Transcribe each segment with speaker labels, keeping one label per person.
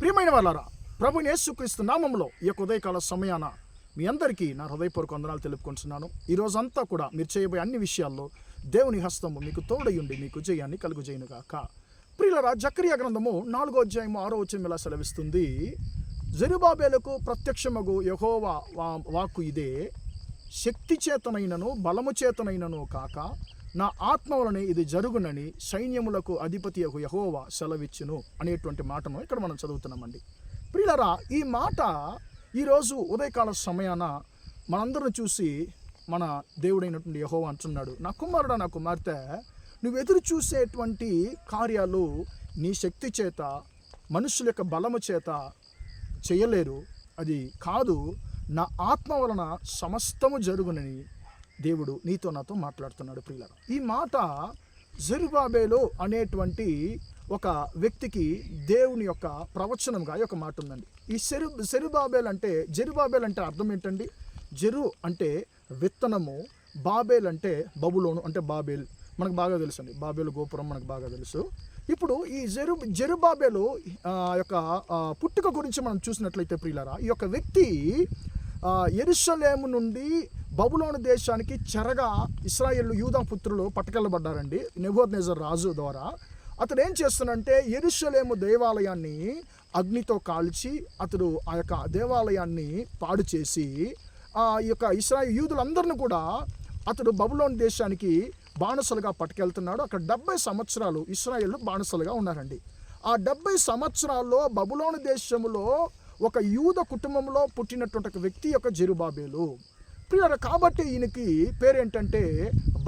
Speaker 1: ప్రియమైన వాళ్ళారా, ప్రభువైన యేసుక్రీస్తు నామములో ఈ యొక్క ఉదయకాల సమయాన మీ అందరికీ నా హృదయపూర్వక వందనాలు తెలుపుకుంటున్నాను. ఈ రోజంతా కూడా మీరు చేయబోయే అన్ని విషయాల్లో దేవుని హస్తము మీకు తోడయుండి మీకు జయాన్ని కలుగుజేయునుగాక. ప్రియులారా, జకరియా గ్రంథము 4వ అధ్యాయము 6వ వచనం ఇలా సెలవిస్తుంది. జెరుబాబేలుకు ప్రత్యక్షమగు యెహోవా వాక్కు ఇదే, శక్తి చేతనైనను బలము చేతనైనను కాక నా ఆత్మ వలనే ఇది జరుగునని సైన్యములకు అధిపతి యెహోవా సెలవిచ్చును అనేటువంటి మాటను ఇక్కడ మనం చదువుతున్నామండి. ప్రియులారా, ఈ మాట ఈరోజు ఉదయకాల సమయాన మనందరిని చూసి మన దేవుడైనటువంటి యెహోవా అంటున్నాడు, నా కుమారుడా, నా కుమార్తె, నువ్వు ఎదురు చూసేటువంటి కార్యాలు నీ శక్తి చేత, మనుషుల యొక్క బలము చేత చేయలేరు. అది కాదు, నా ఆత్మ వలన సమస్తము జరుగునని దేవుడు నీతో నాతో మాట్లాడుతున్నాడు. ప్రియులారా, ఈ మాట జెరుబాబేలు అనేటువంటి ఒక వ్యక్తికి దేవుని యొక్క ప్రవచనంగా ఒక మాట ఉందండి. ఈ జెరుబాబేల్ అంటే అర్థం ఏంటండి? జెరు అంటే విత్తనము, బాబేల్ అంటే బబులోను అంటే బాబేల్, మనకు బాగా తెలుసు అండి. బాబేలు గోపురం మనకు బాగా తెలుసు. ఇప్పుడు ఈ జెరుబాబేలు యొక్క పుట్టుక గురించి మనం చూసినట్లయితే ప్రియులారా, ఈ యొక్క వ్యక్తి యెరూషలేము నుండి బబులోను దేశానికి చెరగా ఇశ్రాయేలు యూదా పుత్రులు పట్టుకెళ్ళబడ్డారండి నెబుకద్నెజర్ రాజు ద్వారా. అతడు ఏం చేస్తున్నాడంటే యెరూషలేము దేవాలయాన్ని అగ్నితో కాల్చి అతడు ఆ యొక్క దేవాలయాన్ని పాడు చేసి ఈ యొక్క ఇశ్రాయేలు యూదులందరిని కూడా అతడు బబులోను దేశానికి బానిసలుగా పట్టుకెళ్తున్నాడు. అక్కడ 70 సంవత్సరాలు ఇశ్రాయేలు బానిసలుగా ఉన్నారండి. ఆ 70 సంవత్సరాల్లో బబులోను దేశంలో ఒక యూద కుటుంబంలో పుట్టినటువంటి ఒక వ్యక్తి యొక్క జెరుబాబేలు. ప్రియులారా, కాబట్టి ఈయనకి పేరేంటంటే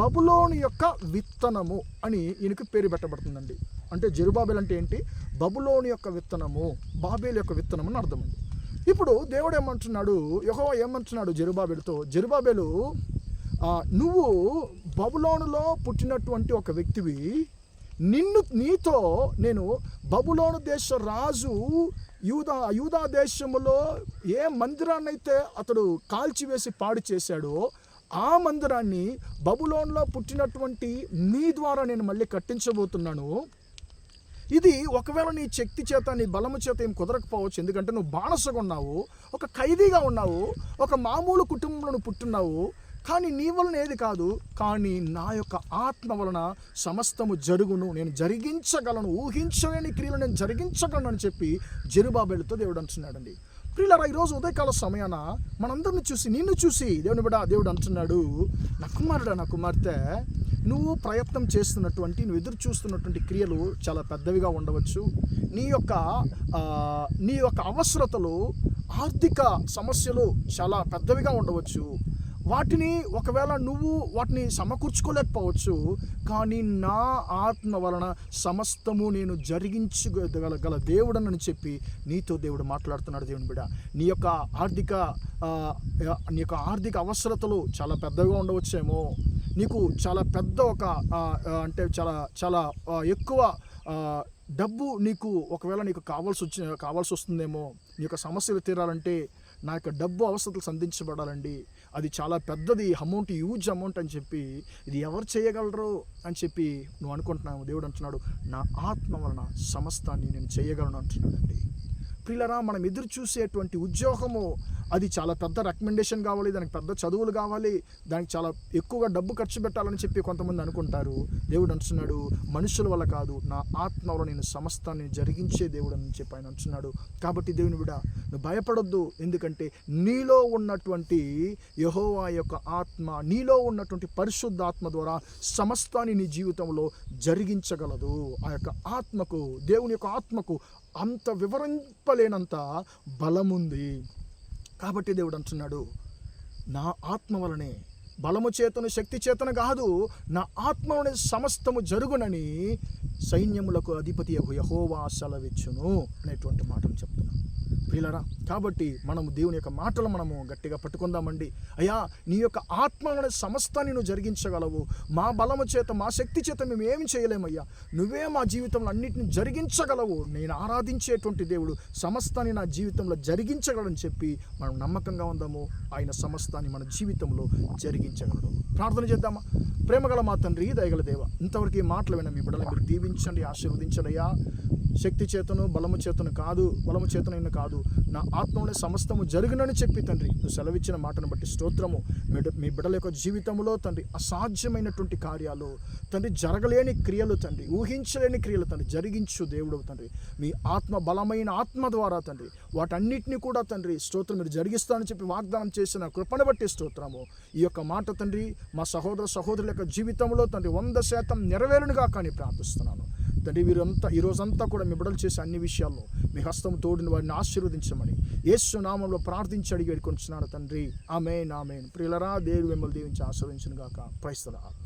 Speaker 1: బబులోను యొక్క విత్తనము అని ఈయనకి పేరు పెట్టబడుతుందండి. అంటే జెరుబాబేలు అంటే ఏంటి? బబులోను యొక్క విత్తనము, బాబేలు యొక్క విత్తనము అని అర్థమండి. ఇప్పుడు దేవుడు ఏమంటున్నాడు, యెహోవా ఏమంటున్నాడు జెరుబాబేలుతో, జెరుబాబేలు, నువ్వు బబులోనులో పుట్టినటువంటి ఒక వ్యక్తివి, నీతో నేను బబులోను దేశ రాజు యూదా దేశములో ఏ మందిరాన్ని అయితే అతడు కాల్చివేసి పాడు చేశాడో ఆ మందిరాన్ని బబులోనులో పుట్టినటువంటి నీ ద్వారా నేను మళ్ళీ కట్టించబోతున్నాను. ఇది ఒకవేళ నీ శక్తి చేత, నీ బలము చేత ఏం కుదరకపోవచ్చు, ఎందుకంటే నువ్వు బానిసగా ఉన్నావు, ఒక ఖైదీగా ఉన్నావు, ఒక మామూలు కుటుంబంలో నువ్వు పుట్టున్నావు. కానీ నీ వలన ఏది కాదు, కానీ నా యొక్క ఆత్మ వలన సమస్తము జరుగును, నేను జరిగించగలను, ఊహించలేని క్రియలు నేను జరిగించగలను అని చెప్పి జెరుబాబేలుతో దేవుడు అంటున్నాడండి. ప్రియులారా, ఈరోజు ఉదయకాల సమయాన మనందరిని చూసి, నిన్ను చూసి దేవుడు అంటున్నాడు, నా కుమారుడా, నా కుమార్తె, నువ్వు ప్రయత్నం చేస్తున్నటువంటి, నువ్వు ఎదురు చూస్తున్నటువంటి క్రియలు చాలా పెద్దవిగా ఉండవచ్చు. నీ యొక్క అవసరతలు, ఆర్థిక సమస్యలు చాలా పెద్దవిగా ఉండవచ్చు. వాటిని ఒకవేళ నువ్వు వాటిని సమకూర్చుకోలేకపోవచ్చు. కానీ నా ఆత్మ వలన సమస్తము నేను జరిగించగల దేవుడనని చెప్పి నీతో దేవుడు మాట్లాడుతున్నాడు. దేవుని బిడ్డ, నీ యొక్క ఆర్థిక అవసరతలు చాలా పెద్దగా ఉండవచ్చేమో. నీకు చాలా పెద్ద అంటే చాలా ఎక్కువ డబ్బు ఒకవేళ నీకు కావాల్సి వస్తుందేమో. నీ యొక్క సమస్యలు తీరాలంటే నా యొక్క డబ్బు అవసరతలు సంధించబడాలండి, అది చాలా పెద్దది అమౌంట్, హ్యూజ్ అమౌంట్ అని చెప్పి, ఇది ఎవరు చేయగలరు అని చెప్పి నువ్వు అనుకుంటున్నావు. దేవుడు అంటున్నాడు, నా ఆత్మ వలన సమస్తాన్ని నేను చేయగలను అంటున్నాడండి. ప్రియులారా, మనం ఎదురు చూసేటువంటి ఉద్యోగము అది చాలా పెద్ద రికమెండేషన్ కావాలి, దానికి పెద్ద చదువులు కావాలి, దానికి చాలా ఎక్కువగా డబ్బు ఖర్చు పెట్టాలని చెప్పి కొంతమంది అనుకుంటారు. దేవుడు అంటున్నాడు, మనుషుల వల్ల కాదు, నా ఆత్మ వల్ల నేను సమస్తాన్ని జరిగించే దేవుడు అని చెప్పి ఆయన అంటున్నాడు. కాబట్టి దేవుని బిడ్డ, నువ్వు భయపడొద్దు, ఎందుకంటే నీలో ఉన్నటువంటి యెహోవా యొక్క ఆత్మ, నీలో ఉన్నటువంటి పరిశుద్ధ ఆత్మ ద్వారా సమస్తాన్ని నీ జీవితంలో జరిగించగలదు. ఆ యొక్క ఆత్మకు, దేవుని యొక్క ఆత్మకు అంత వివరింపలేనంత బలముంది. కాబట్టి దేవుడు అంటున్నాడు, నా ఆత్మ వలనే, బలము చేతను శక్తి చేతను కాదు, నా ఆత్మ వలనే సమస్తము జరుగునని సైన్యములకు అధిపతి యెహోవా సెలవిచ్చును అనేటువంటి మాటలు చెప్తున్నాను. ప్రియులరా, కాబట్టి మనము దేవుని యొక్క మాటలు మనము గట్టిగా పట్టుకుందామండి. అయ్యా, నీ యొక్క ఆత్మ అనే సమస్తాన్ని నువ్వు జరిగించగలవు. మా బలము చేత, మా శక్తి చేత మేము ఏమి చేయలేమయ్యా. నువ్వే మా జీవితంలో అన్నిటిని జరిగించగలవు. నేను ఆరాధించేటువంటి దేవుడు సమస్తాన్ని నా జీవితంలో జరిగించగలడని చెప్పి మనం నమ్మకంగా ఉందాము. ఆయన సమస్తాన్ని మన జీవితంలో జరిగించగలడు. ప్రార్థన చేద్దామా? ప్రేమగల మా తండ్రి, దయగల దేవ, ఇంతవరకు ఈ మాటలు విన్న మీ బిడ్డలు మీరు దీవించండి, ఆశీర్వదించండి అయ్యా. శక్తి చేతను, బలము చేతను కాదు, బలము చేతనైనా కాదు, నా ఆత్మలోనే సమస్తము జరుగునని చెప్పి తండ్రి నువ్వు సెలవిచ్చిన మాటను బట్టి స్తోత్రము. మీ బిడ్డల యొక్క జీవితంలో తండ్రి అసాధ్యమైనటువంటి కార్యాలు తండ్రి, జరగలేని క్రియలు తండ్రి, ఊహించలేని క్రియలు తండ్రి జరిగించు దేవుడు తండ్రి. మీ ఆత్మ, బలమైన ఆత్మ ద్వారా తండ్రి వాటన్నిటిని కూడా తండ్రి స్తోత్రం మీరు జరిగిస్తానని చెప్పి వాగ్దానం చేసిన కృపను బట్టి స్తోత్రము. ఈ యొక్క మాట తండ్రి మా సహోదర సహోదరుల యొక్క జీవితంలో తండ్రి 100% నెరవేరునుగా కానీ ప్రార్థిస్తున్నాను తండ్రి. వీరంతా ఈ రోజంతా కూడా మీ బిడ్డలు చేసే అన్ని విషయాల్లో మీ హస్తం తోడిని వారిని ఆశీర్వదించమని యేసు నామములో ప్రార్థించి అడిగి వేడుకొంటున్నాను తండ్రి. ఆమేన్, ఆమేన్. ప్రియులరా, దేవుడు మిమ్మల్ని దీవించి ఆశీర్వదించును గాక. Praise the lord.